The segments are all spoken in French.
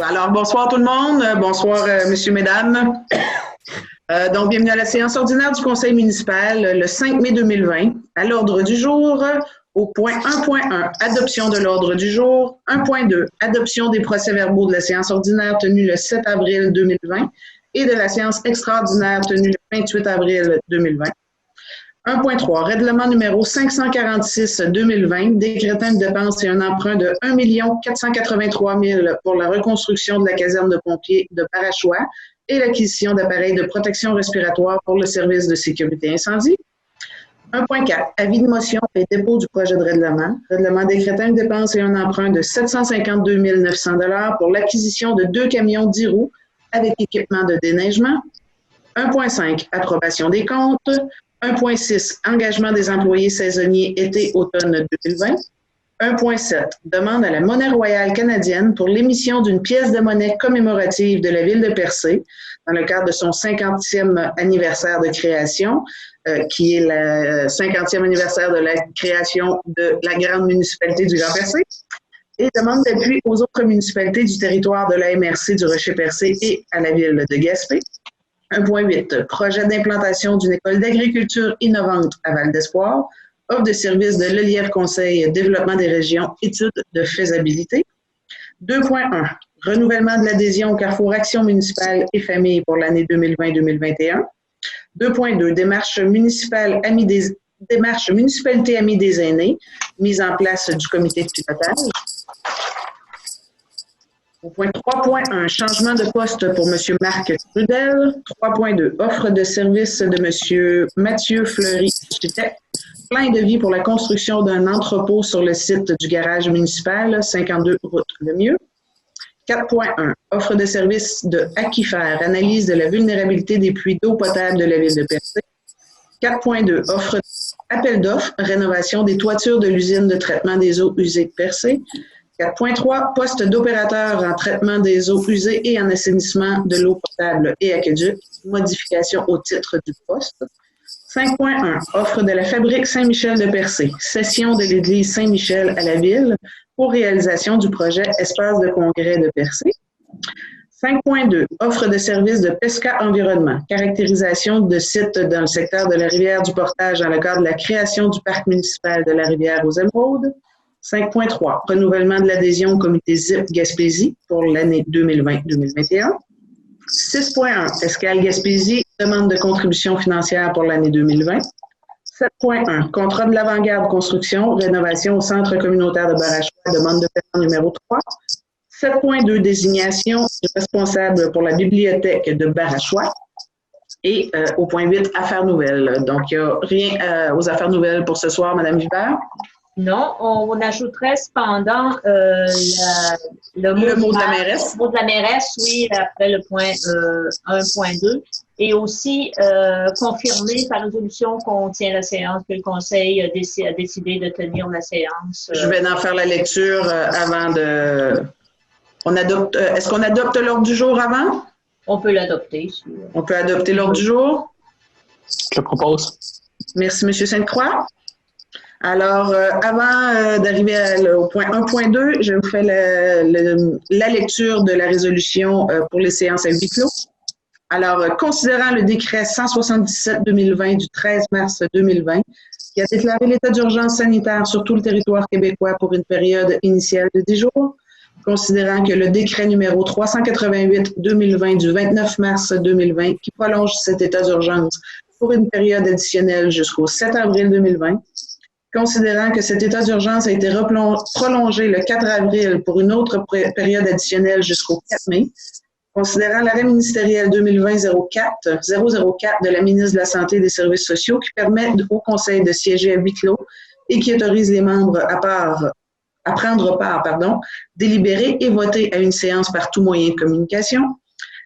Alors, bonsoir tout le monde. Bonsoir, messieurs, mesdames. Donc, bienvenue à la séance ordinaire du Conseil municipal le 5 mai 2020. À l'ordre du jour, au point 1.1, adoption de l'ordre du jour. 1.2, adoption des procès-verbaux de la séance ordinaire tenue le 7 avril 2020 et de la séance extraordinaire tenue le 28 avril 2020. 1.3, règlement numéro 546-2020, décrétant une dépense et un emprunt de 1 483 000 pour la reconstruction de la caserne de pompiers de Barachois et l'acquisition d'appareils de protection respiratoire pour le service de sécurité incendie. 1.4, avis de motion et dépôt du projet de règlement. Règlement décrétant une dépense et un emprunt de 752 900 $ pour l'acquisition de 2 camions 10 roues avec équipement de déneigement. 1.5, approbation des comptes. 1.6, engagement des employés saisonniers été-automne 2020. 1.7, demande à la Monnaie royale canadienne pour l'émission d'une pièce de monnaie commémorative de la ville de Percé dans le cadre de son 50e anniversaire de création, qui est le 50e anniversaire de la création de la grande municipalité du Grand Percé, et demande d'appui aux autres municipalités du territoire de la MRC du Rocher-Percé et à la ville de Gaspé. 1.8, projet d'implantation d'une école d'agriculture innovante à Val-d'Espoir, offre de services de l'Elièvre Conseil Développement des régions, études de faisabilité. 2.1, renouvellement de l'adhésion au Carrefour Action municipale et famille pour l'année 2020-2021. 2.2, démarche municipalité amie des aînés, mise en place du comité de pilotage. Au point 3.1, changement de poste pour M. Marc Trudel. 3.2, offre de service de M. Mathieu Fleury, architecte. Plan de vie pour la construction d'un entrepôt sur le site du garage municipal, 52 route Lemieux. 4.1, offre de service de Aquifer, analyse de la vulnérabilité des puits d'eau potable de la ville de Percé. 4.2, appel d'offres, rénovation des toitures de l'usine de traitement des eaux usées de Percé. 4.3, poste d'opérateur en traitement des eaux usées et en assainissement de l'eau potable et aqueduc, modification au titre du poste. 5.1, offre de la fabrique Saint-Michel de Percé, cession de l'église Saint-Michel à la ville pour réalisation du projet Espace de congrès de Percé. 5.2, offre de services de Pesca Environnement, caractérisation de sites dans le secteur de la rivière du Portage dans le cadre de la création du parc municipal de la rivière aux Émeraudes. 5.3, renouvellement de l'adhésion au comité ZIP Gaspésie pour l'année 2020-2021. 6.1, Escale Gaspésie, demande de contribution financière pour l'année 2020. 7.1, contrat de l'avant-garde construction, rénovation au centre communautaire de Barachois, demande de paiement numéro 3. 7.2, désignation du responsable pour la bibliothèque de Barachois. Et au point 8, affaires nouvelles. Donc, il n'y a rien aux affaires nouvelles pour ce soir, Mme Vibert. Non, on ajouterait cependant le mot de la mairesse. Le mot de la mairesse, oui, après le point 1.2. Et aussi confirmer par résolution qu'on tient la séance, que le Conseil a décidé de tenir la séance. Je vais en faire la lecture avant de... Est-ce qu'on adopte l'ordre du jour avant? On peut l'adopter. On peut adopter l'ordre du jour? Je le propose. Merci, M. Sainte-Croix. Alors, avant d'arriver au point 1.2, je vous fais la lecture de la résolution pour les séances à huis clos. Alors, considérant le décret 177-2020 du 13 mars 2020, qui a déclaré l'état d'urgence sanitaire sur tout le territoire québécois pour une période initiale de 10 jours, considérant que le décret numéro 388-2020 du 29 mars 2020, qui prolonge cet état d'urgence pour une période additionnelle jusqu'au 7 avril 2020, considérant que cet état d'urgence a été prolongé le 4 avril pour une autre période additionnelle jusqu'au 4 mai, Considérant l'arrêt ministériel 2020-04 de la ministre de la Santé et des Services sociaux qui permet au Conseil de siéger à huis clos et qui autorise les membres à prendre part, délibérer et voter à une séance par tout moyen de communication.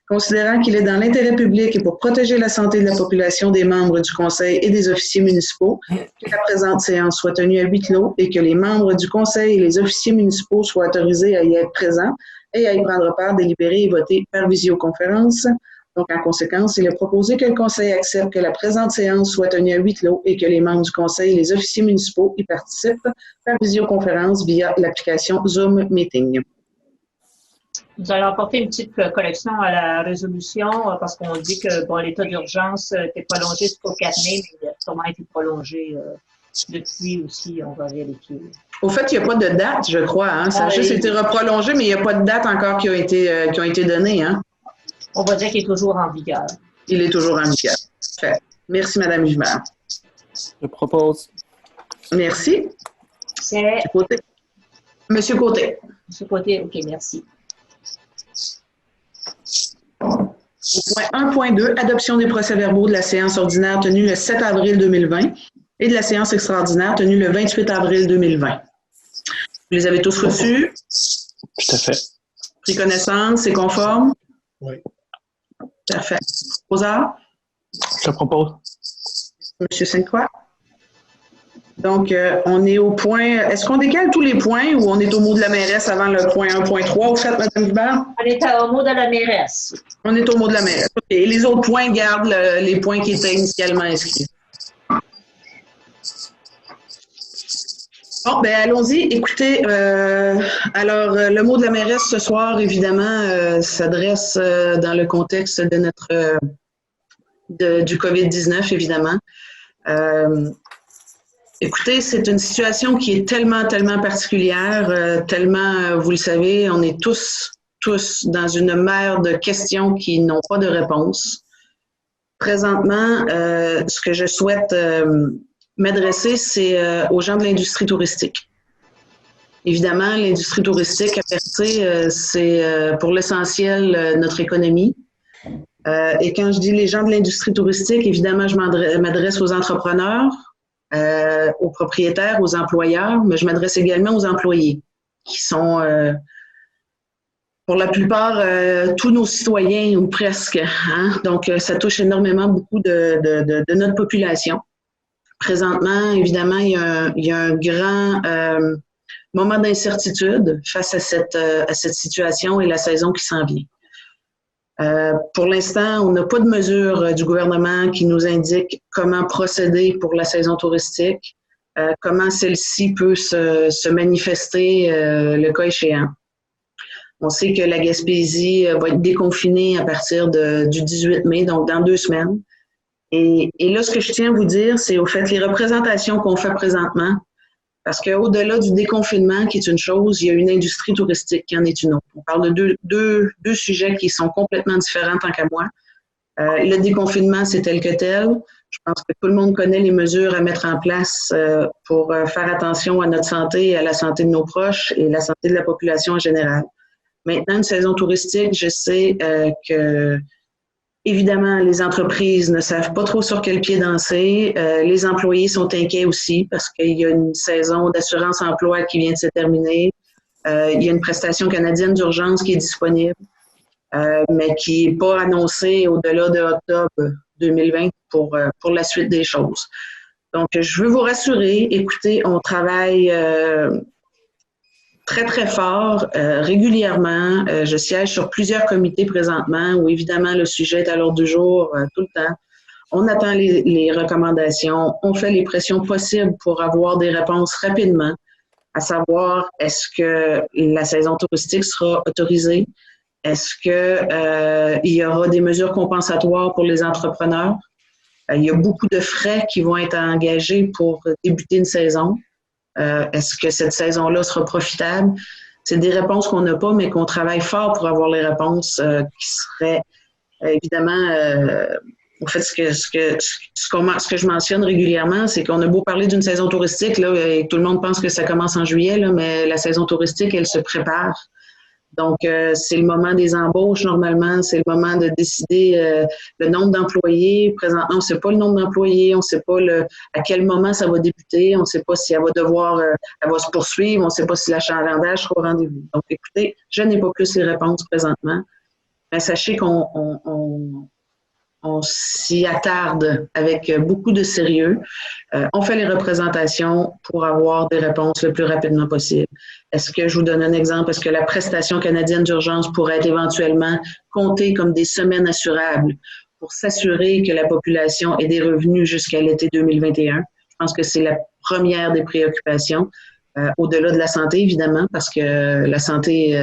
Considérant qu'il est dans l'intérêt public et pour protéger la santé de la population des membres du Conseil et des officiers municipaux, que la présente séance soit tenue à huis clos et que les membres du Conseil et les officiers municipaux soient autorisés à y être présents et à y prendre part, délibérer et voter par visioconférence. Donc, en conséquence, il est proposé que le Conseil accepte que la présente séance soit tenue à huis clos et que les membres du Conseil et les officiers municipaux y participent par visioconférence via l'application Zoom Meeting. Nous allons apporter une petite correction à la résolution parce qu'on dit que l'état d'urgence était prolongé jusqu'au 4 mai, mais il a sûrement été prolongé depuis aussi, on va vérifier. Au fait, il n'y a pas de date, je crois. Hein? Ça a juste été reprolongé, mais il n'y a pas de date encore qui ont été données. Hein? On va dire qu'il est toujours en vigueur. Il est toujours en vigueur. Fait. Merci, Mme Hubert. Je propose. Merci. C'est Côté. Monsieur Côté. Monsieur Côté, OK, merci. Au point 1.2, adoption des procès-verbaux de la séance ordinaire tenue le 7 avril 2020 et de la séance extraordinaire tenue le 28 avril 2020. Vous les avez tous reçus? Tout à fait. Pris connaissance, c'est conforme? Oui. Parfait. Proposeur? Je propose. Monsieur Sainte-Croix? Donc, on est au point... Est-ce qu'on décale tous les points ou on est au mot de la mairesse avant le point 1.3, au fait, Mme Hubert? On est au mot de la mairesse. On est au mot de la mairesse. OK. Et les autres points gardent les points qui étaient initialement inscrits. Bon, ben allons-y. Écoutez, alors, le mot de la mairesse ce soir, évidemment, s'adresse dans le contexte de du COVID-19, évidemment. Écoutez, c'est une situation qui est tellement particulière, tellement, vous le savez, on est tous dans une mer de questions qui n'ont pas de réponse. Présentement, ce que je souhaite m'adresser, c'est aux gens de l'industrie touristique. Évidemment, l'industrie touristique à Percé, c'est pour l'essentiel notre économie. Et quand je dis les gens de l'industrie touristique, évidemment, je m'adresse aux entrepreneurs, aux propriétaires, aux employeurs, mais je m'adresse également aux employés, qui sont, pour la plupart, tous nos citoyens, ou presque. Hein? Donc, ça touche énormément beaucoup de notre population. Présentement, évidemment, il y a un grand moment d'incertitude face à cette situation et la saison qui s'en vient. Pour l'instant, on n'a pas de mesure du gouvernement qui nous indique comment procéder pour la saison touristique, comment celle-ci peut se manifester le cas échéant. On sait que la Gaspésie va être déconfinée à partir du 18 mai, donc dans 2 semaines. Et là, ce que je tiens à vous dire, c'est au fait les représentations qu'on fait présentement, parce qu'au-delà du déconfinement, qui est une chose, il y a une industrie touristique qui en est une autre. On parle de deux sujets qui sont complètement différents tant qu'à moi. Le déconfinement, c'est tel que tel. Je pense que tout le monde connaît les mesures à mettre en place pour faire attention à notre santé et à la santé de nos proches et la santé de la population en général. Maintenant, une saison touristique, je sais que évidemment, les entreprises ne savent pas trop sur quel pied danser. Les employés sont inquiets aussi parce qu'il y a une saison d'assurance-emploi qui vient de se terminer. Il y a une prestation canadienne d'urgence qui est disponible, mais qui n'est pas annoncée au-delà de octobre 2020 pour la suite des choses. Donc, je veux vous rassurer. Écoutez, on travaille très fort, régulièrement. Je siège sur plusieurs comités présentement où, évidemment, le sujet est à l'ordre du jour tout le temps. On attend les recommandations. On fait les pressions possibles pour avoir des réponses rapidement, à savoir, est-ce que la saison touristique sera autorisée? Est-ce que il y aura des mesures compensatoires pour les entrepreneurs? Il y a beaucoup de frais qui vont être engagés pour débuter une saison. Est-ce que cette saison-là sera profitable? C'est des réponses qu'on n'a pas, mais qu'on travaille fort pour avoir les réponses qui seraient évidemment... en fait, ce que je mentionne régulièrement, c'est qu'on a beau parler d'une saison touristique, là, et tout le monde pense que ça commence en juillet, là, mais la saison touristique, elle se prépare Donc, c'est le moment des embauches normalement, c'est le moment de décider le nombre d'employés. Présentement, on ne sait pas le nombre d'employés, on ne sait pas à quel moment ça va débuter, on ne sait pas si elle va devoir, elle va se poursuivre, on ne sait pas si l'achalandage sera au rendez-vous. Donc, écoutez, je n'ai pas plus les réponses présentement, mais sachez on s'y attarde avec beaucoup de sérieux. On fait les représentations pour avoir des réponses le plus rapidement possible. Est-ce que, je vous donne un exemple, est-ce que la prestation canadienne d'urgence pourrait être éventuellement comptée comme des semaines assurables pour s'assurer que la population ait des revenus jusqu'à l'été 2021? Je pense que c'est la première des préoccupations, au-delà de la santé, évidemment, parce que la santé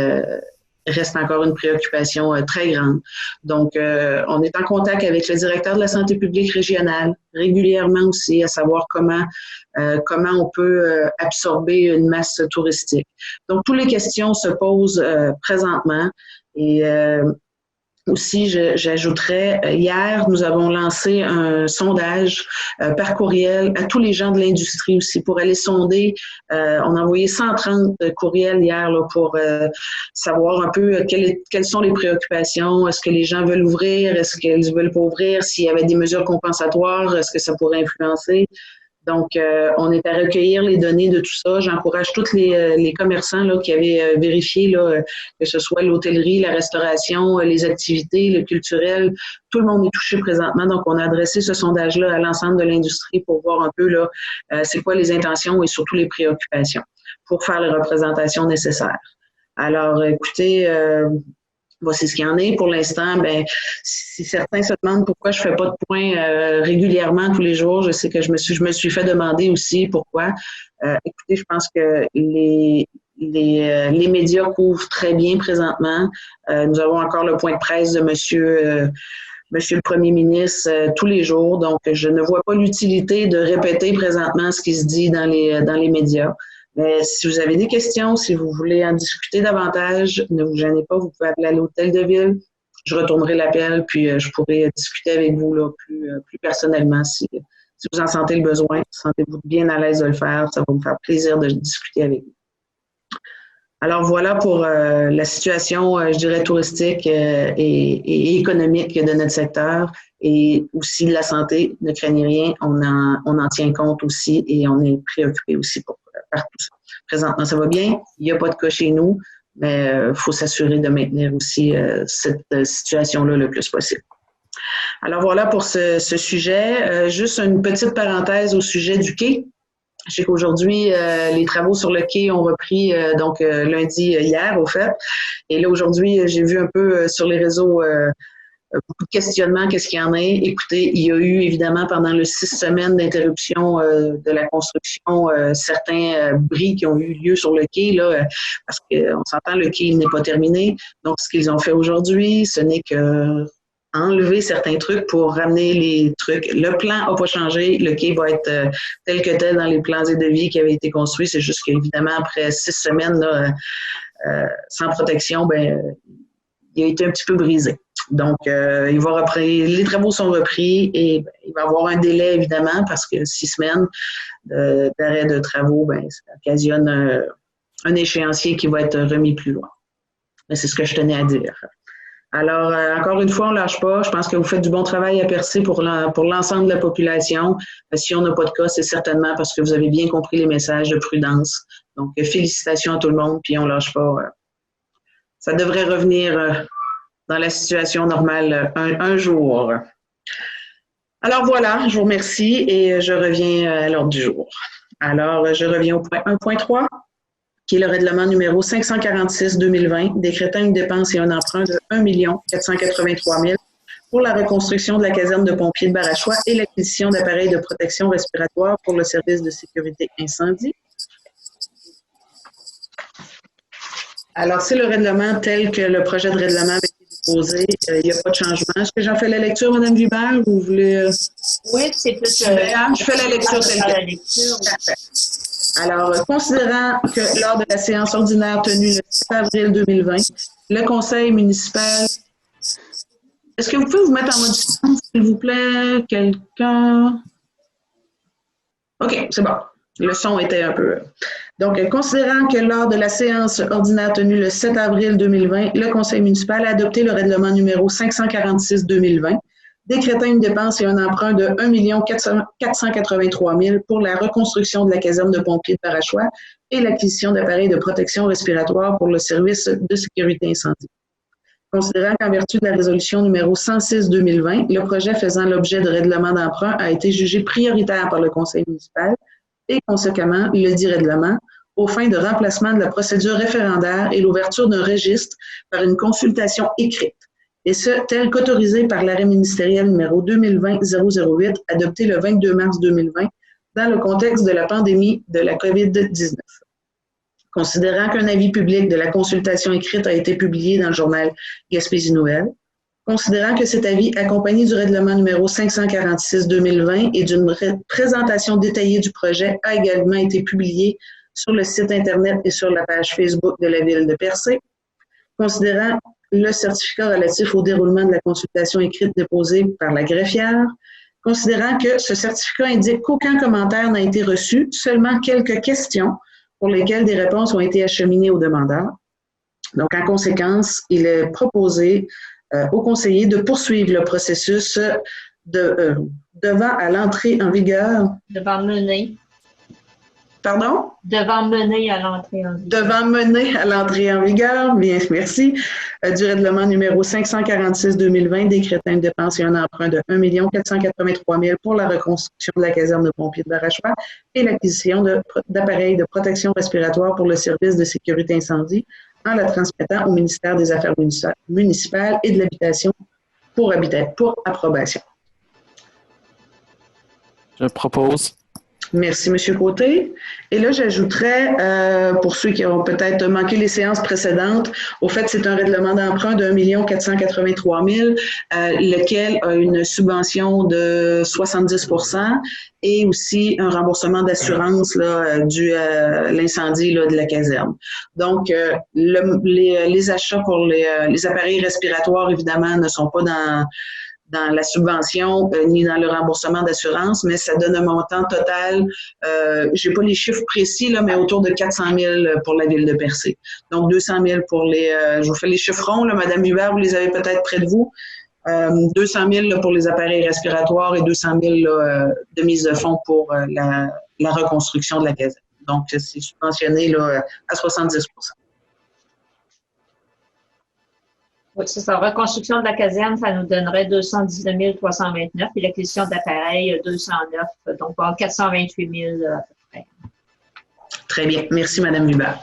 reste encore une préoccupation très grande. Donc, on est en contact avec le directeur de la santé publique régionale régulièrement aussi, à savoir comment on peut absorber une masse touristique. Donc, toutes les questions se posent présentement et aussi, j'ajouterais, hier, nous avons lancé un sondage par courriel à tous les gens de l'industrie aussi pour aller sonder. On a envoyé 130 courriels hier là, pour savoir un peu quelles sont les préoccupations. Est-ce que les gens veulent ouvrir? Est-ce qu'ils ne veulent pas ouvrir? S'il y avait des mesures compensatoires, est-ce que ça pourrait influencer? Donc, on est à recueillir les données de tout ça. J'encourage tous les commerçants là, qui avaient vérifié, là, que ce soit l'hôtellerie, la restauration, les activités, le culturel. Tout le monde est touché présentement. Donc, on a adressé ce sondage-là à l'ensemble de l'industrie pour voir un peu là, c'est quoi les intentions et surtout les préoccupations pour faire les représentations nécessaires. Alors, écoutez, voici ce qu'il y en est. Pour l'instant, ben, si certains se demandent pourquoi je fais pas de points régulièrement tous les jours, je sais que je me suis fait demander aussi pourquoi. Écoutez, je pense que les médias couvrent très bien présentement. Nous avons encore le point de presse de Monsieur le Premier ministre tous les jours. Donc, je ne vois pas l'utilité de répéter présentement ce qui se dit dans les médias. Mais si vous avez des questions, si vous voulez en discuter davantage, ne vous gênez pas, vous pouvez appeler à l'hôtel de ville. Je retournerai l'appel, puis je pourrai discuter avec vous là, plus personnellement si vous en sentez le besoin. Sentez-vous bien à l'aise de le faire. Ça va me faire plaisir de discuter avec vous. Alors voilà pour la situation, je dirais, touristique et économique de notre secteur et aussi de la santé. Ne craignez rien, on en tient compte aussi et on est préoccupé aussi par tout ça. Présentement, ça va bien, il n'y a pas de cas chez nous, mais il faut s'assurer de maintenir aussi cette situation-là le plus possible. Alors voilà pour ce sujet. Juste une petite parenthèse au sujet du quai. Je sais qu'aujourd'hui, les travaux sur le quai ont repris lundi hier, au fait. Et là, aujourd'hui, j'ai vu un peu sur les réseaux beaucoup de questionnements, qu'est-ce qu'il y en a. Écoutez, il y a eu évidemment pendant les 6 semaines d'interruption de la construction certains bris qui ont eu lieu sur le quai, là, parce qu'on s'entend, le quai n'est pas terminé. Donc, ce qu'ils ont fait aujourd'hui, ce n'est que enlever certains trucs pour ramener les trucs. Le plan n'a pas changé. Le quai va être tel que tel dans les plans et devis qui avaient été construits. C'est juste qu'évidemment, après 6 semaines là, sans protection, ben, il a été un petit peu brisé. Donc, les travaux sont repris et il va y avoir un délai, évidemment, parce que 6 semaines d'arrêt de travaux, ben, ça occasionne un échéancier qui va être remis plus loin. Mais c'est ce que je tenais à dire. Alors, encore une fois, on ne lâche pas. Je pense que vous faites du bon travail à percer pour l'ensemble de la population. Si on n'a pas de cas, c'est certainement parce que vous avez bien compris les messages de prudence. Donc, félicitations à tout le monde, puis on ne lâche pas. Ça devrait revenir dans la situation normale un jour. Alors voilà, je vous remercie et je reviens à l'ordre du jour. Alors, je reviens au point 1.3. qui est le règlement numéro 546-2020, décrétant une dépense et un emprunt de 1 483 000 pour la reconstruction de la caserne de pompiers de Barachois et l'acquisition d'appareils de protection respiratoire pour le service de sécurité incendie. Alors, c'est le règlement tel que le projet de règlement a été déposé. Il n'y a pas de changement. Est-ce que j'en fais la lecture, Mme Vibert, ou vous voulez... Oui, c'est plus... je fais la lecture telle que... Parfait. Alors, considérant que lors de la séance ordinaire tenue le 7 avril 2020, le conseil municipal... Est-ce que vous pouvez vous mettre en mode silence, s'il vous plaît? Quelqu'un? OK, c'est bon. Le son était un peu... Donc, considérant que lors de la séance ordinaire tenue le 7 avril 2020, le Conseil municipal a adopté le règlement numéro 546-2020, décrétant une dépense et un emprunt de 1 483 000 pour la reconstruction de la caserne de pompiers de Barachois et l'acquisition d'appareils de protection respiratoire pour le service de sécurité incendie. Considérant qu'en vertu de la résolution numéro 106-2020, le projet faisant l'objet de règlement d'emprunt a été jugé prioritaire par le Conseil municipal et, conséquemment, le dit règlement, aux fins de remplacement de la procédure référendaire et l'ouverture d'un registre par une consultation écrite, et ce, tel qu'autorisé par l'arrêt ministériel numéro 2020-008, adopté le 22 mars 2020, dans le contexte de la pandémie de la COVID-19. Considérant qu'un avis public de la consultation écrite a été publié dans le journal Gaspésie Nouvelle, considérant que cet avis, accompagné du règlement numéro 546-2020 et d'une présentation détaillée du projet, a également été publié sur le site Internet et sur la page Facebook de la Ville de Percé, considérant le certificat relatif au déroulement de la consultation écrite déposée par la greffière, considérant que ce certificat indique qu'aucun commentaire n'a été reçu, seulement quelques questions pour lesquelles des réponses ont été acheminées aux demandeurs. Donc, en conséquence, il est proposé aux conseillers de poursuivre le processus devant à l'entrée en vigueur. Devant mener. Pardon? Devant mener à l'entrée en vigueur. Devant mener à l'entrée en vigueur, bien, merci, du règlement numéro 546-2020 décrétant une dépense et un emprunt de 1 483 000 pour la reconstruction de la caserne de pompiers de Barachois et l'acquisition d'appareils de protection respiratoire pour le service de sécurité incendie en la transmettant au ministère des Affaires municipales et de l'Habitation pour approbation. Je propose. Merci, M. Côté. Et là, j'ajouterais, pour ceux qui ont peut-être manqué les séances précédentes, au fait, c'est un règlement d'emprunt de 1 483 000, lequel a une subvention de 70 % et aussi un remboursement d'assurance dû à l'incendie de la caserne. Donc, les achats pour les appareils respiratoires, évidemment, ne sont pas dans la subvention ni dans le remboursement d'assurance, mais ça donne un montant total, je n'ai pas les chiffres précis, là, mais autour de 400 000 pour la Ville de Percé. Donc, 200 000 pour je vous fais les chiffres ronds, là, Mme Hubert, vous les avez peut-être près de vous. 200 000 là, pour les appareils respiratoires et 200 000 de mise de fonds pour la reconstruction de la caserne. Donc, c'est subventionné là, à 70 %. Oui, c'est ça. Reconstruction de la caserne, ça nous donnerait 219 329 et l'acquisition d'appareils, 209, donc 428 000 à peu près. Très bien. Merci, Mme Hubert.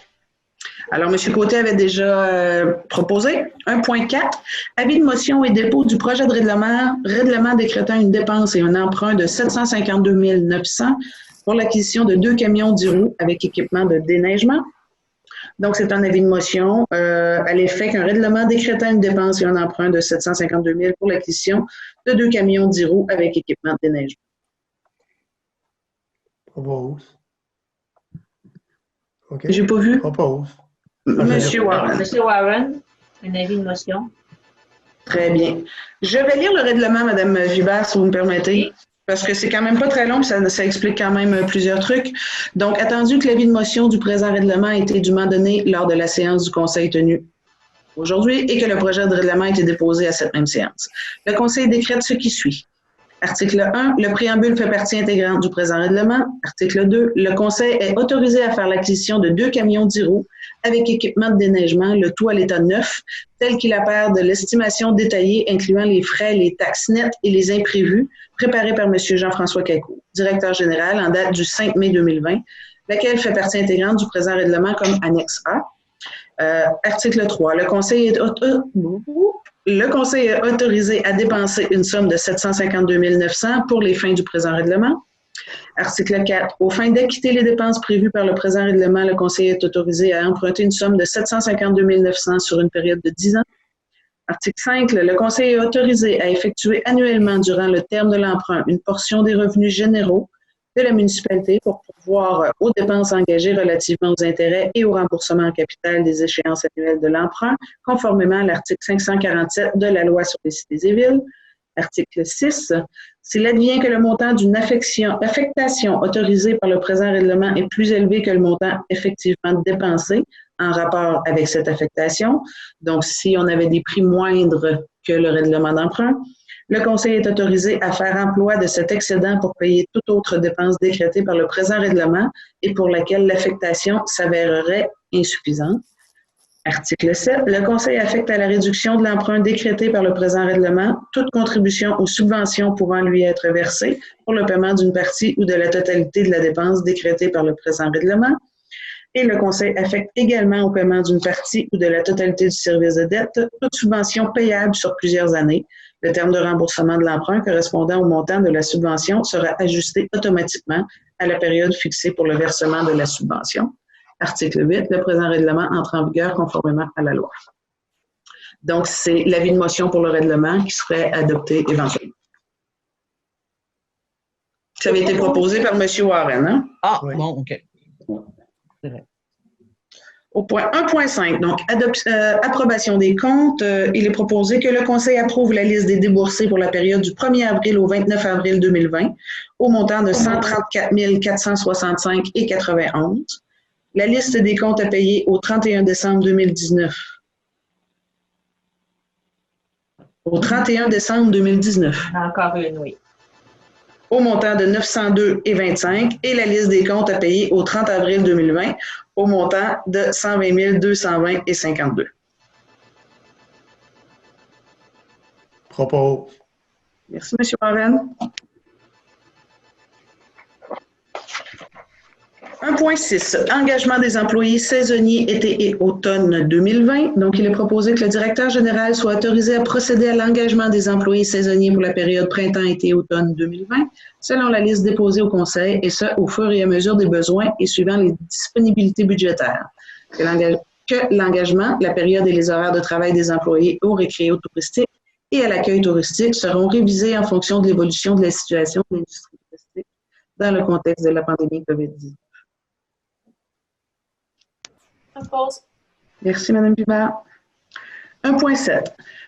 Alors, M. Côté avait déjà proposé 1.4, avis de motion et dépôt du projet de règlement décrétant une dépense et un emprunt de 752 900 pour l'acquisition de 2 camions 10 roues avec équipement de déneigement. Donc, c'est un avis de motion à l'effet qu'un règlement décrétant une dépense et un emprunt de 752 000 pour l'acquisition de 2 camions 10 roues avec équipement de déneigement. Propose. Okay. J'ai pas vu. Propose. Monsieur Warren. Monsieur Warren, un avis de motion. Très bien. Je vais lire le règlement, Mme Gibert, si vous me permettez. Parce que c'est quand même pas très long, ça explique quand même plusieurs trucs. Donc, attendu que l'avis de motion du présent règlement a été dûment donné lors de la séance du Conseil tenue aujourd'hui et que le projet de règlement a été déposé à cette même séance. Le Conseil décrète ce qui suit. Article 1, le préambule fait partie intégrante du présent règlement. Article 2, le Conseil est autorisé à faire l'acquisition de 2 camions 10 roues avec équipement de déneigement, le tout à l'état neuf, tel qu'il apparaît de l'estimation détaillée incluant les frais, les taxes nettes et les imprévus, préparée par M. Jean-François Cacot, directeur général en date du 5 mai 2020, laquelle fait partie intégrante du présent règlement comme annexe A. Article 3, le Conseil est autorisé à dépenser une somme de 752 900 pour les fins du présent règlement. Article 4. Aux fins d'acquitter les dépenses prévues par le présent règlement, le Conseil est autorisé à emprunter une somme de 752 900 sur une période de 10 ans. Article 5. Le Conseil est autorisé à effectuer annuellement durant le terme de l'emprunt une portion des revenus généraux de la municipalité pour pourvoir aux dépenses engagées relativement aux intérêts et au remboursement en capital des échéances annuelles de l'emprunt, conformément à l'article 547 de la Loi sur les cités et villes. Article 6. S'il advient que le montant d'une affectation autorisée par le présent règlement est plus élevé que le montant effectivement dépensé en rapport avec cette affectation, donc si on avait des prix moindres que le règlement d'emprunt, le Conseil est autorisé à faire emploi de cet excédent pour payer toute autre dépense décrétée par le présent règlement et pour laquelle l'affectation s'avérerait insuffisante. Article 7. Le Conseil affecte à la réduction de l'emprunt décrété par le présent règlement toute contribution ou subvention pouvant lui être versée pour le paiement d'une partie ou de la totalité de la dépense décrétée par le présent règlement. Et le Conseil affecte également au paiement d'une partie ou de la totalité du service de dette toute subvention payable sur plusieurs années. Le terme de remboursement de l'emprunt correspondant au montant de la subvention sera ajusté automatiquement à la période fixée pour le versement de la subvention. Article 8. Le présent règlement entre en vigueur conformément à la loi. Donc, c'est l'avis de motion pour le règlement qui serait adopté éventuellement. Ça avait été proposé par M. Warren. Hein? Ah, oui. Bon, OK. C'est vrai. Au point 1.5, donc approbation des comptes, il est proposé que le Conseil approuve la liste des déboursés pour la période du 1er avril au 29 avril 2020 au montant de 134 465,91. La liste des comptes à payer au 31 décembre 2019. Au 31 décembre 2019. Encore une, oui. Au montant de 902,25 et la liste des comptes à payer au 30 avril 2020 au montant de 120 220,52. Propos. Merci, M. Warren. 1.6. Engagement des employés saisonniers été et automne 2020. Donc, il est proposé que le directeur général soit autorisé à procéder à l'engagement des employés saisonniers pour la période printemps-été automne 2020, selon la liste déposée au Conseil, et ce, au fur et à mesure des besoins et suivant les disponibilités budgétaires. Que l'engagement, la période et les horaires de travail des employés au récréo-touristique et à l'accueil touristique seront révisés en fonction de l'évolution de la situation de l'industrie touristique dans le contexte de la pandémie COVID-19. Merci, Mme Pibard. 1.7.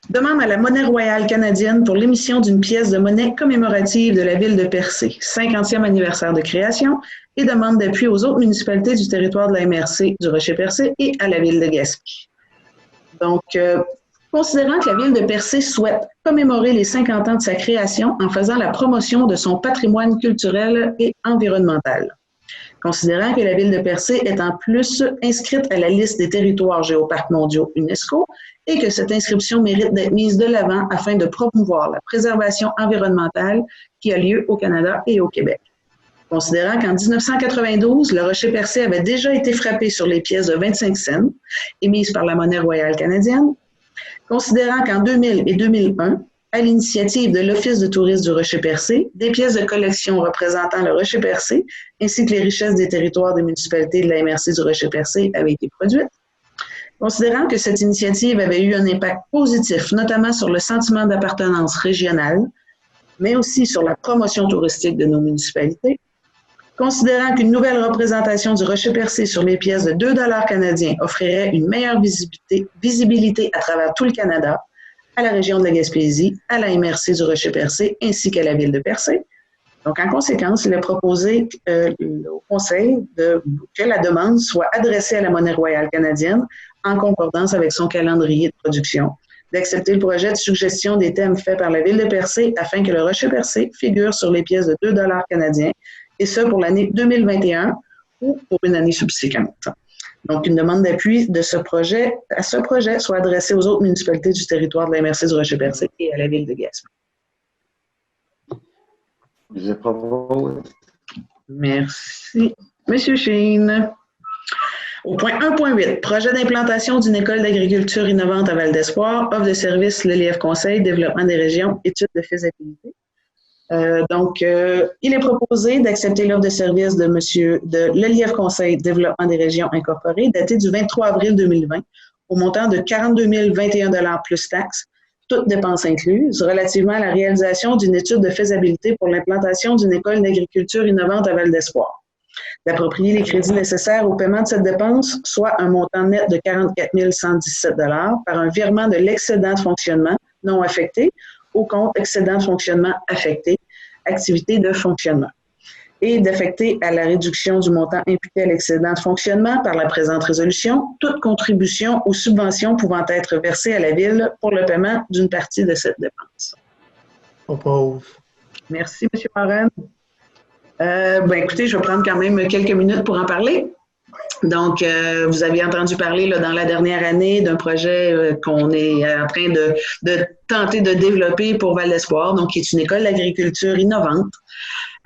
Demande à la Monnaie royale canadienne pour l'émission d'une pièce de monnaie commémorative de la ville de Percé, 50e anniversaire de création, et demande d'appui aux autres municipalités du territoire de la MRC du Rocher-Percé et à la ville de Gaspé. Donc, considérant que la ville de Percé souhaite commémorer les 50 ans de sa création en faisant la promotion de son patrimoine culturel et environnemental. Considérant que la ville de Percé est en plus inscrite à la liste des territoires géoparcs mondiaux UNESCO et que cette inscription mérite d'être mise de l'avant afin de promouvoir la préservation environnementale qui a lieu au Canada et au Québec. Considérant qu'en 1992, le Rocher-Percé avait déjà été frappé sur les pièces de 25 cents émises par la Monnaie royale canadienne, considérant qu'en 2000 et 2001, à l'initiative de l'Office de tourisme du Rocher-Percé, des pièces de collection représentant le Rocher-Percé ainsi que les richesses des territoires des municipalités de la MRC du Rocher-Percé avaient été produites. Considérant que cette initiative avait eu un impact positif, notamment sur le sentiment d'appartenance régionale, mais aussi sur la promotion touristique de nos municipalités. Considérant qu'une nouvelle représentation du Rocher-Percé sur les pièces de 2 $ canadiens offrirait une meilleure visibilité à travers tout le Canada, à la région de la Gaspésie, à la MRC du Rocher-Percé ainsi qu'à la ville de Percé. Donc, en conséquence, il est proposé au Conseil que la demande soit adressée à la Monnaie royale canadienne en concordance avec son calendrier de production, d'accepter le projet de suggestion des thèmes faits par la ville de Percé afin que le Rocher-Percé figure sur les pièces de 2 $ canadiens, et ce pour l'année 2021 ou pour une année subséquente. Donc, une demande d'appui à ce projet soit adressée aux autres municipalités du territoire de la MRC du Rocher-Percé et à la ville de Gaspé. Je propose. Merci. Monsieur Chine. Au point 1.8, projet d'implantation d'une école d'agriculture innovante à Val d'Espoir, offre de services l'ELIF Conseil, développement des régions, études de faisabilité. Il est proposé d'accepter l'offre de service de l'ELIF Conseil Développement des régions incorporées, datée du 23 avril 2020, au montant de 42 021 $ plus taxes, toutes dépenses incluses, relativement à la réalisation d'une étude de faisabilité pour l'implantation d'une école d'agriculture innovante à Val d'Espoir. D'approprier les crédits nécessaires au paiement de cette dépense, soit un montant net de 44 117 $ par un virement de l'excédent de fonctionnement non affecté au compte excédent de fonctionnement affecté, activité de fonctionnement, et d'affecter à la réduction du montant imputé à l'excédent de fonctionnement par la présente résolution toute contribution ou subvention pouvant être versée à la Ville pour le paiement d'une partie de cette dépense. Propose. Merci, M. Warren. Écoutez, je vais prendre quand même quelques minutes pour en parler. Donc, vous avez entendu parler là, dans la dernière année d'un projet qu'on est en train de tenter de développer pour Val d'Espoir, donc qui est une école d'agriculture innovante.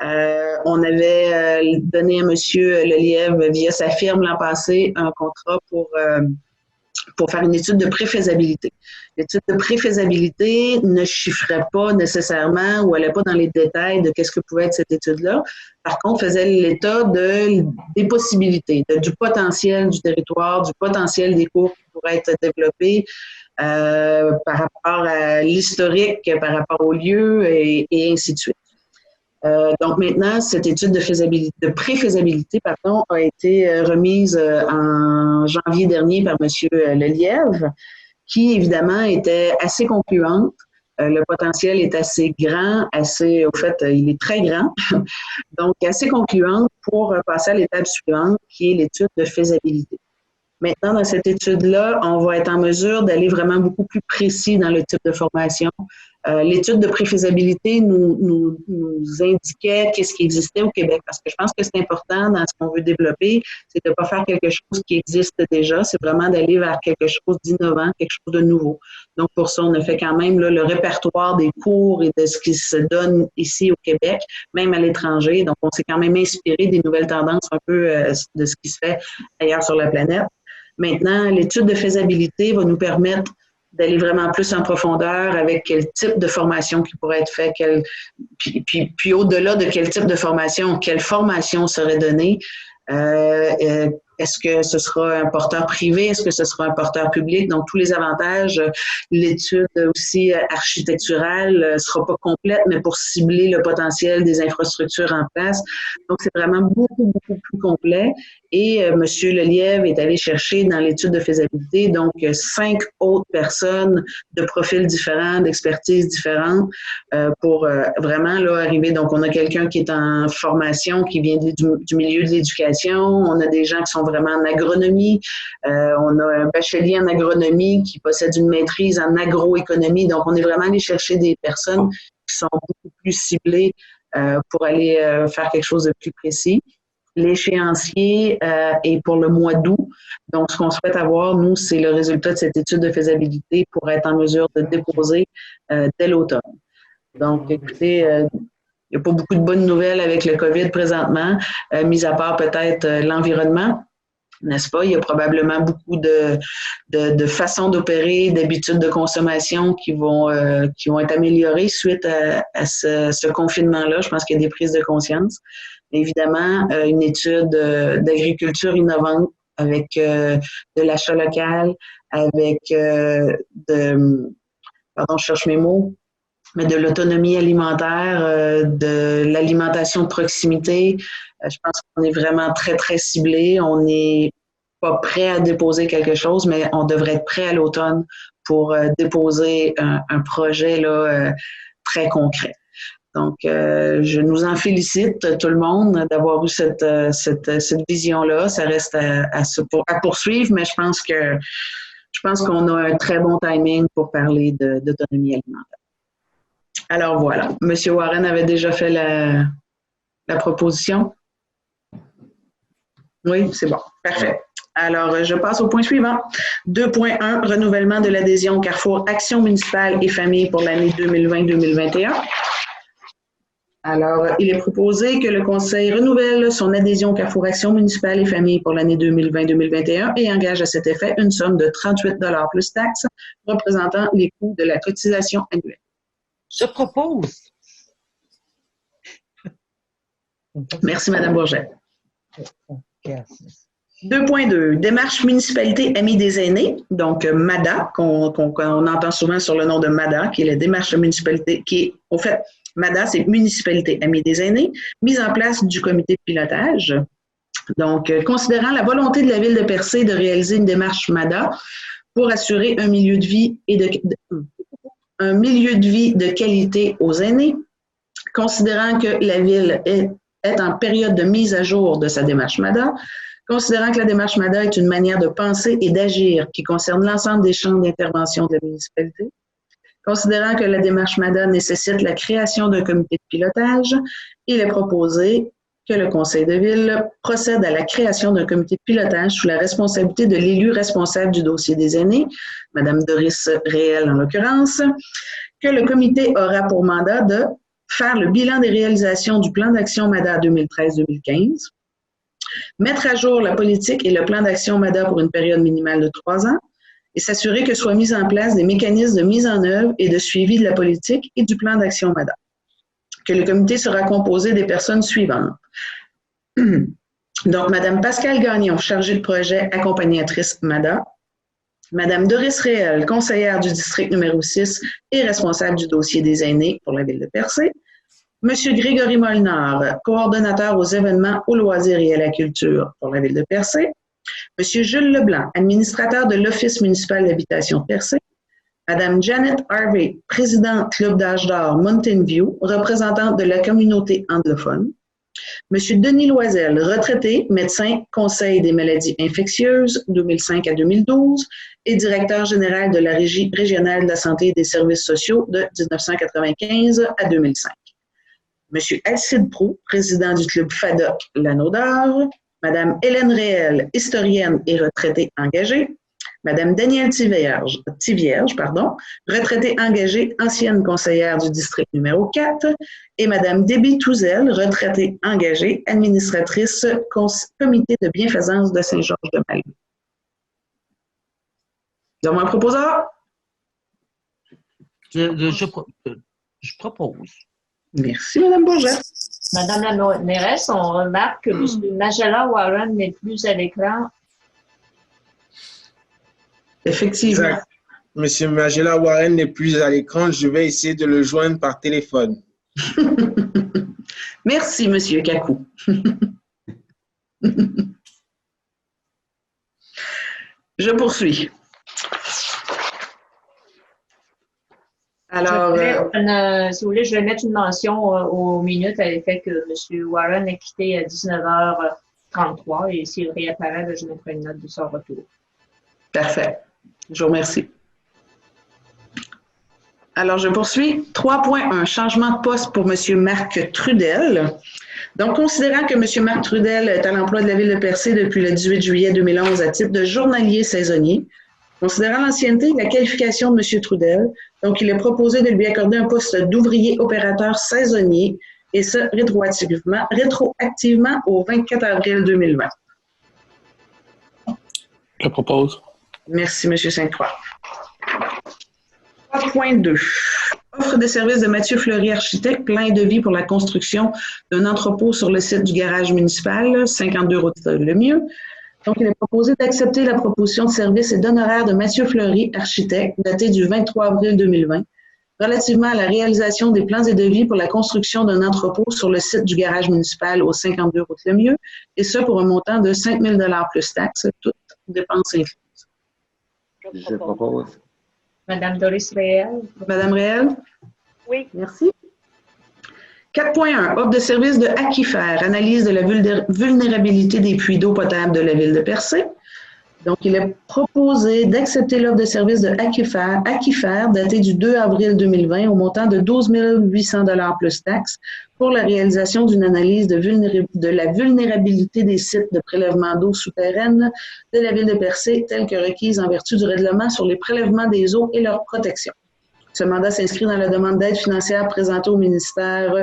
On avait donné à M. Lelièvre, via sa firme l'an passé, un contrat pour faire une étude de préfaisabilité. L'étude de préfaisabilité ne chiffrait pas nécessairement ou n'allait pas dans les détails de qu'est-ce que pouvait être cette étude-là. Par contre, faisait l'état des possibilités, du potentiel du territoire, du potentiel des cours qui pourraient être développés par rapport à l'historique, par rapport au lieu et ainsi de suite. Donc maintenant, cette étude de préfaisabilité, a été remise en janvier dernier par M. Lelièvre, qui évidemment était assez concluante. Le potentiel est assez grand, il est très grand, donc assez concluante pour passer à l'étape suivante, qui est l'étude de faisabilité. Maintenant, dans cette étude-là, on va être en mesure d'aller vraiment beaucoup plus précis dans le type de formation. L'étude de préfaisabilité nous indiquait qu'est-ce qui existait au Québec, parce que je pense que c'est important dans ce qu'on veut développer, c'est de ne pas faire quelque chose qui existe déjà, c'est vraiment d'aller vers quelque chose d'innovant, quelque chose de nouveau. Donc, pour ça, on a fait quand même là, le répertoire des cours et de ce qui se donne ici au Québec, même à l'étranger. Donc, on s'est quand même inspiré des nouvelles tendances un peu de ce qui se fait ailleurs sur la planète. Maintenant, l'étude de faisabilité va nous permettre d'aller vraiment plus en profondeur avec quel type de formation qui pourrait être fait, puis au-delà de quel type de formation, quelle formation serait donnée. Est-ce que ce sera un porteur privé? Est-ce que ce sera un porteur public? Donc, tous les avantages. L'étude aussi architecturale ne sera pas complète, mais pour cibler le potentiel des infrastructures en place. Donc, c'est vraiment beaucoup, beaucoup plus complet. Et M. Lelièvre est allé chercher dans l'étude de faisabilité, donc 5 autres personnes de profils différents, d'expertises différentes pour vraiment là, arriver. Donc, on a quelqu'un qui est en formation, qui vient du milieu de l'éducation. On a des gens qui sont vraiment en agronomie. On a un bachelier en agronomie qui possède une maîtrise en agroéconomie. Donc, on est vraiment allé chercher des personnes qui sont beaucoup plus ciblées pour aller faire quelque chose de plus précis. L'échéancier est pour le mois d'août. Donc, ce qu'on souhaite avoir, nous, c'est le résultat de cette étude de faisabilité pour être en mesure de déposer dès l'automne. Donc, écoutez, il n'y a pas beaucoup de bonnes nouvelles avec le COVID présentement, mis à part peut-être l'environnement, n'est-ce pas? Il y a probablement beaucoup de façons d'opérer, d'habitudes de consommation qui vont être améliorées suite à ce confinement-là. Je pense qu'il y a des prises de conscience. Évidemment, une étude d'agriculture innovante avec de l'achat local, avec pardon, je cherche mes mots, mais de l'autonomie alimentaire, de l'alimentation de proximité. Je pense qu'on est vraiment très, très ciblé. On n'est pas prêt à déposer quelque chose, mais on devrait être prêt à l'automne pour déposer un projet là, très concret. Donc, je nous en félicite, tout le monde, d'avoir eu cette vision-là. Ça reste à poursuivre, mais je pense qu'on a un très bon timing pour parler d'autonomie alimentaire. Alors, voilà. M. Warren avait déjà fait la proposition? Oui, c'est bon. Parfait. Alors, je passe au point suivant. 2.1, renouvellement de l'adhésion Carrefour Action municipale et famille pour l'année 2020-2021. Alors, il est proposé que le Conseil renouvelle son adhésion au Carrefour Action municipale et famille pour l'année 2020-2021 et engage à cet effet une somme de 38 $ plus taxes, représentant les coûts de la cotisation annuelle. Je propose. Merci, Mme Bourget. 2.2, démarche municipalité Amis des aînés, donc MADA, qu'on entend souvent sur le nom de MADA, qui est la démarche municipalité, qui est, au fait, MADA, c'est Municipalité Amis des aînés, mise en place du comité de pilotage. Donc, considérant la volonté de la Ville de Percé de réaliser une démarche MADA pour assurer un milieu de vie et un milieu de vie de qualité aux aînés, considérant que la Ville est en période de mise à jour de sa démarche MADA, considérant que la démarche MADA est une manière de penser et d'agir qui concerne l'ensemble des champs d'intervention de la municipalité, considérant que la démarche MADA nécessite la création d'un comité de pilotage, il est proposé que le Conseil de Ville procède à la création d'un comité de pilotage sous la responsabilité de l'élu responsable du dossier des aînés, Mme Doris Réel en l'occurrence, que le comité aura pour mandat de faire le bilan des réalisations du plan d'action MADA 2013-2015, mettre à jour la politique et le plan d'action MADA pour une période minimale de 3 ans et s'assurer que soient mis en place des mécanismes de mise en œuvre et de suivi de la politique et du plan d'action MADA. Que le comité sera composé des personnes suivantes. Donc, Mme Pascale Gagnon, chargée de projet accompagnatrice MADA, Mme Doris Réel, conseillère du district numéro 6 et responsable du dossier des aînés pour la Ville de Percé, M. Grégory Molnar, coordonnateur aux événements, aux loisirs et à la culture pour la Ville de Percé, M. Jules Leblanc, administrateur de l'Office municipal d'habitation de Percé, Mme Janet Harvey, présidente Club d'âge d'or Mountain View, représentante de la communauté anglophone, M. Denis Loisel, retraité, médecin, conseil des maladies infectieuses 2005 à 2012 et directeur général de la Régie régionale de la santé et des services sociaux de 1995 à 2005. M. Alcide Proulx, président du club FADOC L'Anneau d'Or, Mme Hélène Réel, historienne et retraitée engagée, Mme Danielle Thivierge, retraitée engagée, ancienne conseillère du district numéro 4, et Mme Debbie Touzel, retraitée engagée, administratrice comité de bienfaisance de Saint-Georges-de-Malmö. Nous avons un proposeur? Je propose. Merci, Mme Bourget. Madame la mairesse, on remarque que M. Majella Warren n'est plus à l'écran. Effectivement. Exact. Monsieur Majella Warren n'est plus à l'écran. Je vais essayer de le joindre par téléphone. Merci, Monsieur Kakou. Je poursuis. Alors, si vous voulez, je vais mettre une mention aux minutes à l'effet que M. Warren a quitté à 19h33 et s'il réapparaît, je mettrai une note de son retour. Parfait. Je vous remercie. Alors, je poursuis. 3.1, changement de poste pour M. Marc Trudel. Donc, considérant que M. Marc Trudel est à l'emploi de la Ville de Percé depuis le 18 juillet 2011 à titre de journalier saisonnier, considérant l'ancienneté et la qualification de M. Trudel, donc il est proposé de lui accorder un poste d'ouvrier opérateur saisonnier, et ce, rétroactivement au 24 avril 2020. Je propose. Merci, M. Sainte-Croix. 3.2. Offre de services de Mathieu Fleury, architecte, plan et devis pour la construction d'un entrepôt sur le site du garage municipal, 52 route Lemieux. Donc, il est proposé d'accepter la proposition de service et d'honoraires de Mathieu Fleury, architecte, datée du 23 avril 2020, relativement à la réalisation des plans et devis pour la construction d'un entrepôt sur le site du garage municipal au 52 route Lemieux, et ce pour un montant de 5 000 $ plus taxes, toutes dépenses incluses. Je propose. Madame Doris Réel. Madame Réel? Oui. Merci. 4.1. Offre de service de Aquifer, analyse de la vulnérabilité des puits d'eau potable de la Ville de Percé. Donc, il est proposé d'accepter l'offre de service de Aquifer, datée du 2 avril 2020, au montant de 12 800 $ plus taxes, pour la réalisation d'une analyse de la vulnérabilité des sites de prélèvement d'eau souterraine de la Ville de Percé, telle que requise en vertu du règlement sur les prélèvements des eaux et leur protection. Ce mandat s'inscrit dans la demande d'aide financière présentée au ministère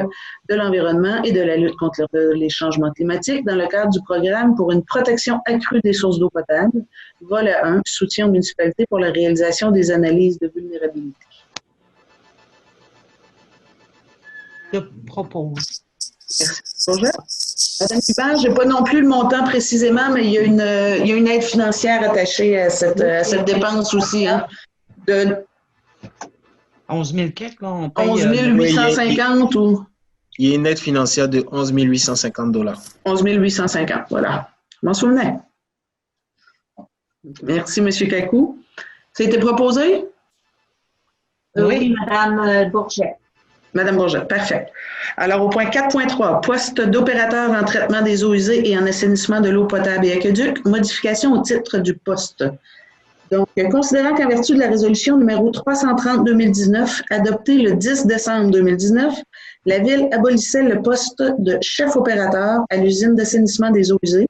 de l'Environnement et de la lutte contre les changements climatiques dans le cadre du programme pour une protection accrue des sources d'eau potable, volet 1, soutien aux municipalités pour la réalisation des analyses de vulnérabilité. Je propose. Merci, Roger. Madame Hubert, je n'ai pas non plus le montant précisément, mais il y a une aide financière attachée à cette dépense aussi. Hein, de 11 000 quelques, là, on paye, 11 850 ou... Il y a une aide financière de 11 850 $. 11 850, voilà. Je m'en souvenais. Merci, M. Kakou. Ça a été proposé? Oui, Madame Bourget. Madame Bourget, parfait. Alors, au point 4.3, poste d'opérateur en traitement des eaux usées et en assainissement de l'eau potable et aqueduc, modification au titre du poste. Donc, considérant qu'en vertu de la résolution numéro 330-2019, adoptée le 10 décembre 2019, la Ville abolissait le poste de chef opérateur à l'usine d'assainissement des eaux usées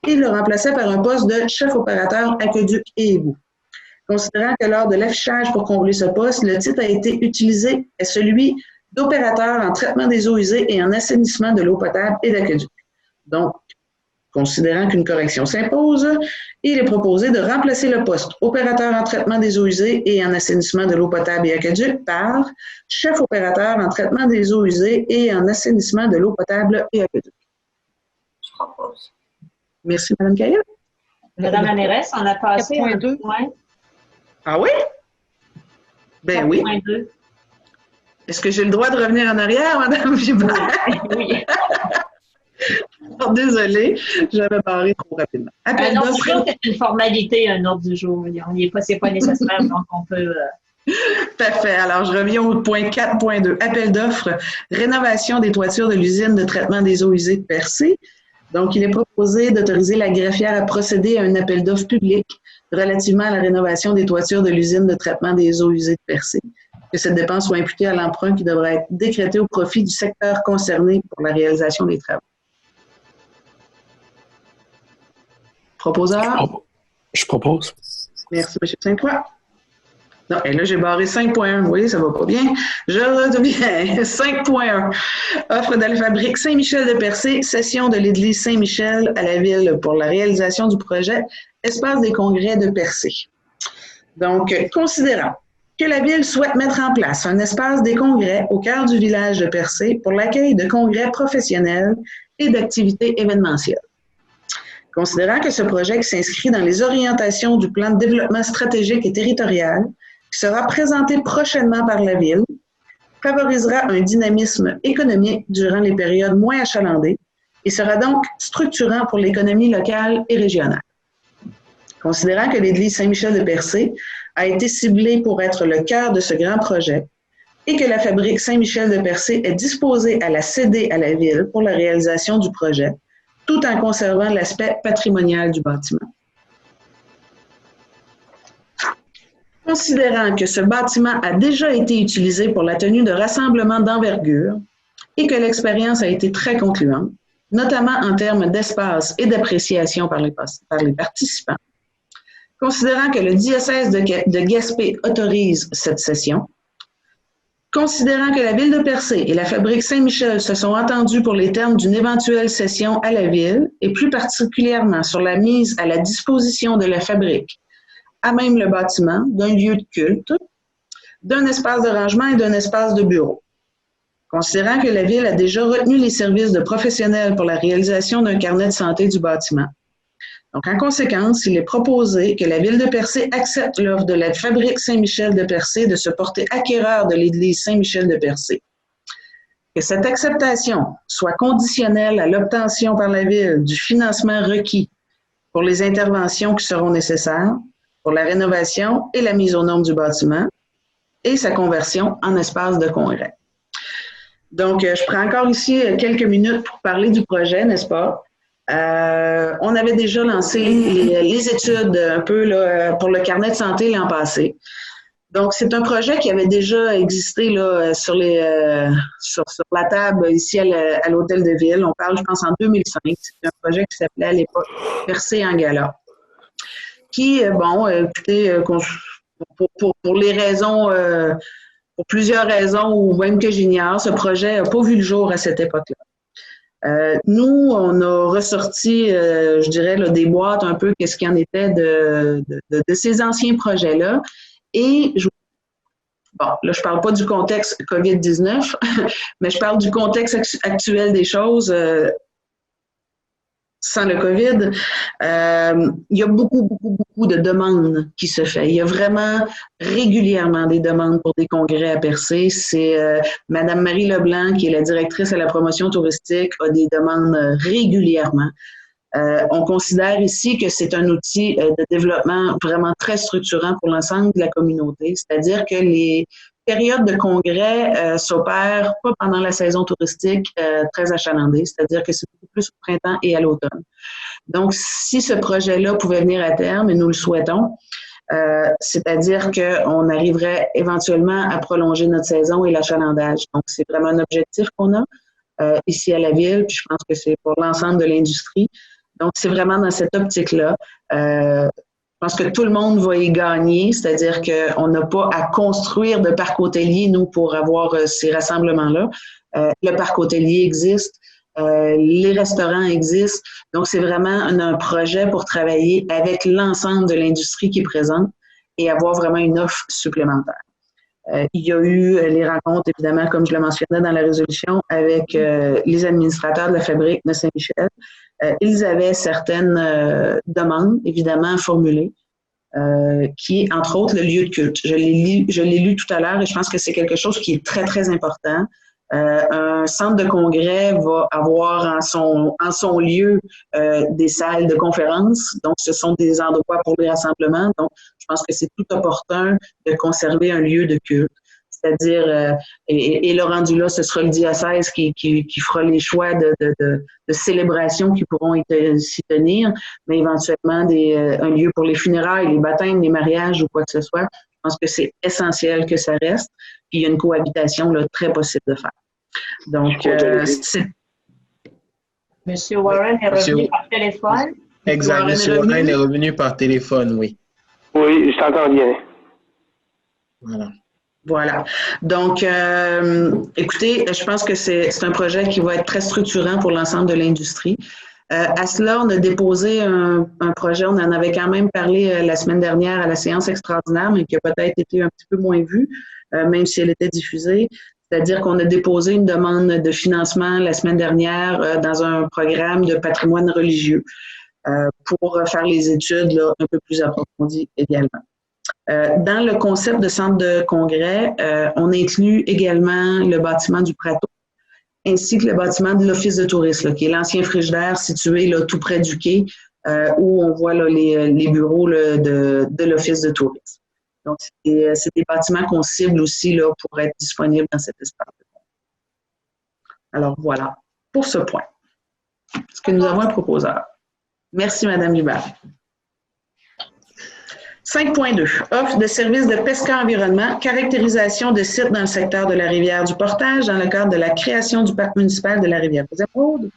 et le remplaçait par un poste de chef opérateur aqueduc et égout. Considérant que lors de l'affichage pour combler ce poste, le titre a été utilisé est celui d'opérateur en traitement des eaux usées et en assainissement de l'eau potable et d'aqueduc. Donc, considérant qu'une correction s'impose, il est proposé de remplacer le poste opérateur en traitement des eaux usées et en assainissement de l'eau potable et aqueduc par chef opérateur en traitement des eaux usées et en assainissement de l'eau potable et aqueduc. Je propose. Merci, Mme Caillot. Madame Lanérès, on a passé 4.2. point. Ah oui? Ben oui. 4.2. Est-ce que j'ai le droit de revenir en arrière, Mme Gibert? Oui. Oh, désolée, j'avais barré trop rapidement. Un ordre du jour, c'est une formalité, un ordre du jour. C'est pas nécessaire, donc on peut... Parfait. Alors, je reviens au point 4.2. Appel d'offres, rénovation des toitures de l'usine de traitement des eaux usées de Percé. Donc, il est proposé d'autoriser la greffière à procéder à un appel d'offres public relativement à la rénovation des toitures de l'usine de traitement des eaux usées de Percé. Que cette dépense soit imputée à l'emprunt qui devrait être décrété au profit du secteur concerné pour la réalisation des travaux. Proposeur? Je propose. Merci, M. Saint-Croix. Non, et là, j'ai barré 5.1. Vous voyez, ça va pas bien. Je reviens. 5.1. Offre de la fabrique Saint-Michel de Percé, cession de l'église Saint-Michel à la Ville pour la réalisation du projet Espace des congrès de Percé. Donc, considérant que la Ville souhaite mettre en place un espace des congrès au cœur du village de Percé pour l'accueil de congrès professionnels et d'activités événementielles. Considérant que ce projet s'inscrit dans les orientations du plan de développement stratégique et territorial, qui sera présenté prochainement par la Ville, favorisera un dynamisme économique durant les périodes moins achalandées et sera donc structurant pour l'économie locale et régionale. Considérant que l'église Saint-Michel de Percé a été ciblée pour être le cœur de ce grand projet et que la fabrique Saint-Michel de Percé est disposée à la céder à la Ville pour la réalisation du projet, tout en conservant l'aspect patrimonial du bâtiment. Considérant que ce bâtiment a déjà été utilisé pour la tenue de rassemblements d'envergure et que l'expérience a été très concluante, notamment en termes d'espace et d'appréciation par les participants, considérant que le diocèse de Gaspé autorise cette cession, considérant que la Ville de Percé et la fabrique Saint-Michel se sont entendus pour les termes d'une éventuelle cession à la Ville, et plus particulièrement sur la mise à la disposition de la fabrique, à même le bâtiment, d'un lieu de culte, d'un espace de rangement et d'un espace de bureau. Considérant que la Ville a déjà retenu les services de professionnels pour la réalisation d'un carnet de santé du bâtiment. Donc, en conséquence, il est proposé que la Ville de Percé accepte l'offre de la fabrique Saint-Michel de Percé de se porter acquéreur de l'église Saint-Michel de Percé. Que cette acceptation soit conditionnelle à l'obtention par la Ville du financement requis pour les interventions qui seront nécessaires pour la rénovation et la mise aux normes du bâtiment et sa conversion en espace de congrès. Donc, je prends encore ici quelques minutes pour parler du projet, n'est-ce pas? On avait déjà lancé les études un peu là, pour le carnet de santé l'an passé. Donc, c'est un projet qui avait déjà existé là, sur la table ici à l'Hôtel de Ville. On parle, je pense, en 2005. C'est un projet qui s'appelait à l'époque Percé en Gala. Qui, bon, écoutez, pour les raisons, pour plusieurs raisons ou même que j'ignore, ce projet n'a pas vu le jour à cette époque-là. Nous, on a ressorti, je dirais, là, des boîtes un peu qu'est-ce qu'il en était de ces anciens projets-là. Et, bon, là, je ne parle pas du contexte COVID-19, mais je parle du contexte actuel des choses. Sans le COVID, il y a beaucoup de demandes qui se font. Il y a vraiment régulièrement des demandes pour des congrès à Percé. C'est Mme Marie Leblanc, qui est la directrice à la promotion touristique, a des demandes régulièrement. On considère ici que c'est un outil de développement vraiment très structurant pour l'ensemble de la communauté, c'est-à-dire que période de congrès s'opère pas pendant la saison touristique très achalandée, c'est-à-dire que c'est beaucoup plus au printemps et à l'automne. Donc, si ce projet-là pouvait venir à terme, et nous le souhaitons, c'est-à-dire qu'on arriverait éventuellement à prolonger notre saison et l'achalandage. Donc, c'est vraiment un objectif qu'on a ici à la Ville, puis je pense que c'est pour l'ensemble de l'industrie. Donc, c'est vraiment dans cette optique-là. Je pense que tout le monde va y gagner, c'est-à-dire qu'on n'a pas à construire de parc hôtelier, nous, pour avoir ces rassemblements-là. Le parc hôtelier existe, les restaurants existent, donc c'est vraiment un projet pour travailler avec l'ensemble de l'industrie qui est présente et avoir vraiment une offre supplémentaire. Il y a eu les rencontres, évidemment, comme je le mentionnais dans la résolution, avec les administrateurs de la fabrique de Saint-Michel. Ils avaient certaines demandes, évidemment, formulées, qui est, entre autres, le lieu de culte. Je l'ai lu tout à l'heure et je pense que c'est quelque chose qui est très, très important. Un centre de congrès va avoir en son lieu des salles de conférences. Donc, ce sont des endroits pour les rassemblements. Donc, je pense que c'est tout opportun de conserver un lieu de culte. C'est-à-dire, et le rendu là, ce sera le diocèse qui fera les choix de célébrations qui pourront s'y tenir, mais éventuellement un lieu pour les funérailles, les baptêmes, les mariages ou quoi que ce soit. Je pense que c'est essentiel que ça reste. Puis il y a une cohabitation là, très possible de faire. Donc, c'est... Monsieur Warren est revenu par téléphone. Exact. Monsieur Warren est revenu par téléphone, oui. Oui, je t'entends bien. Voilà. Voilà. Donc, écoutez, je pense que c'est un projet qui va être très structurant pour l'ensemble de l'industrie. À cela, on a déposé un projet, on en avait quand même parlé la semaine dernière à la séance extraordinaire, mais qui a peut-être été un petit peu moins vue, même si elle était diffusée. C'est-à-dire qu'on a déposé une demande de financement la semaine dernière dans un programme de patrimoine religieux pour faire les études là, un peu plus approfondies également. Dans le concept de centre de congrès, on inclut également le bâtiment du Prato, ainsi que le bâtiment de l'Office de tourisme, là, qui est l'ancien frigidaire situé là, tout près du quai, où on voit là, les bureaux là, de l'Office de tourisme. Donc, c'est des bâtiments qu'on cible aussi là, pour être disponibles dans cet espace. Alors, voilà, pour ce point. Est-ce que nous avons un proposeur? Merci, Mme Libert. 5.2. Offre de services de PESCA Environnement, caractérisation de sites dans le secteur de la rivière du Portage dans le cadre de la création du parc municipal de la rivière aux Émeraudes.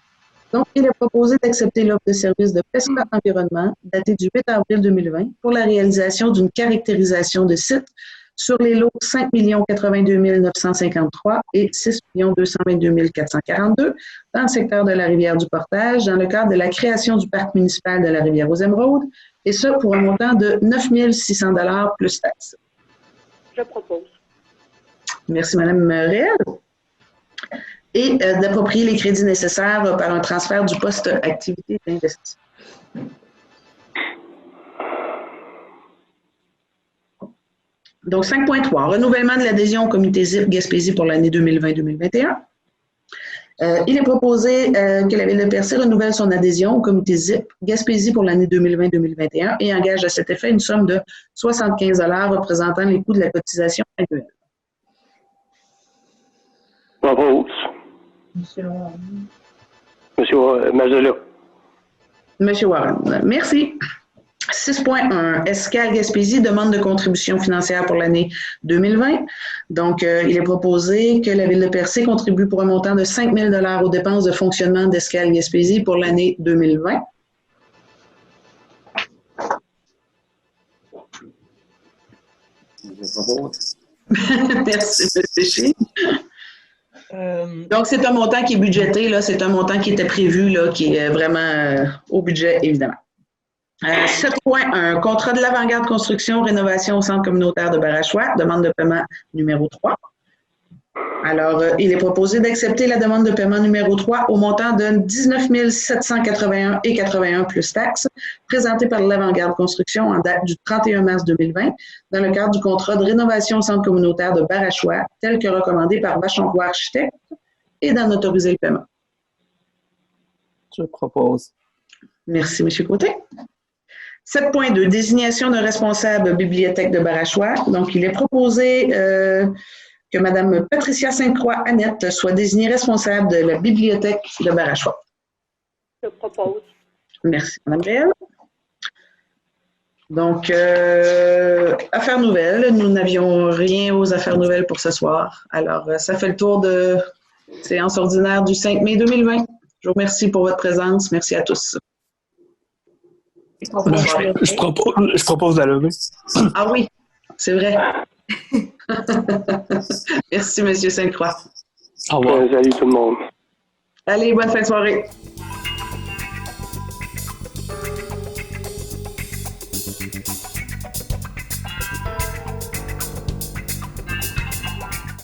Donc, il est proposé d'accepter l'offre de services de PESCA Environnement datée du 8 avril 2020 pour la réalisation d'une caractérisation de sites sur les lots 5 082 953 et 6 222 442 dans le secteur de la rivière du Portage dans le cadre de la création du parc municipal de la rivière aux Émeraudes, et ça pour un montant de 9 600 $ plus taxes. Je propose. Merci, Mme Réal. Et d'approprier les crédits nécessaires par un transfert du poste activité d'investissement. Donc, 5.3, renouvellement de l'adhésion au comité ZIP Gaspésie pour l'année 2020-2021. Il est proposé que la Ville de Percé renouvelle son adhésion au comité ZIP Gaspésie pour l'année 2020-2021 et engage à cet effet une somme de 75 $ représentant les coûts de la cotisation annuelle. Propose. Monsieur Warren. Monsieur Mazzola. Monsieur Warren, merci. 6.1, Escale Gaspésie demande de contribution financière pour l'année 2020. Donc, il est proposé que la Ville de Percé contribue pour un montant de 5 000 $ aux dépenses de fonctionnement d'Escale Gaspésie pour l'année 2020. Je propose. Merci, M. Chine. Donc, c'est un montant qui est budgété, là, c'est un montant qui était prévu, là, qui est vraiment au budget, évidemment. 7.1, contrat de l'Avant-Garde Construction, rénovation au centre communautaire de Barachois, demande de paiement numéro 3. Alors, il est proposé d'accepter la demande de paiement numéro 3 au montant de 19 781,81 plus taxes, présentée par l'Avant-Garde Construction en date du 31 mars 2020, dans le cadre du contrat de rénovation au centre communautaire de Barachois, tel que recommandé par Vachon-Roy Architecte, et d'en autoriser le paiement. Je propose. Merci, M. Côté. 7.2, désignation d'un responsable bibliothèque de Barachois. Donc, il est proposé que Mme Patricia Sainte-Croix-Annette soit désignée responsable de la bibliothèque de Barachois. Je propose. Merci, Mme Léa. Donc, affaires nouvelles. Nous n'avions rien aux affaires nouvelles pour ce soir. Alors, ça fait le tour de séance ordinaire du 5 mai 2020. Je vous remercie pour votre présence. Merci à tous. Je propose de la lever. Ah oui, c'est vrai. Merci, M. Sainte-Croix. Au revoir. Salut tout le monde. Allez, bonne fin de soirée.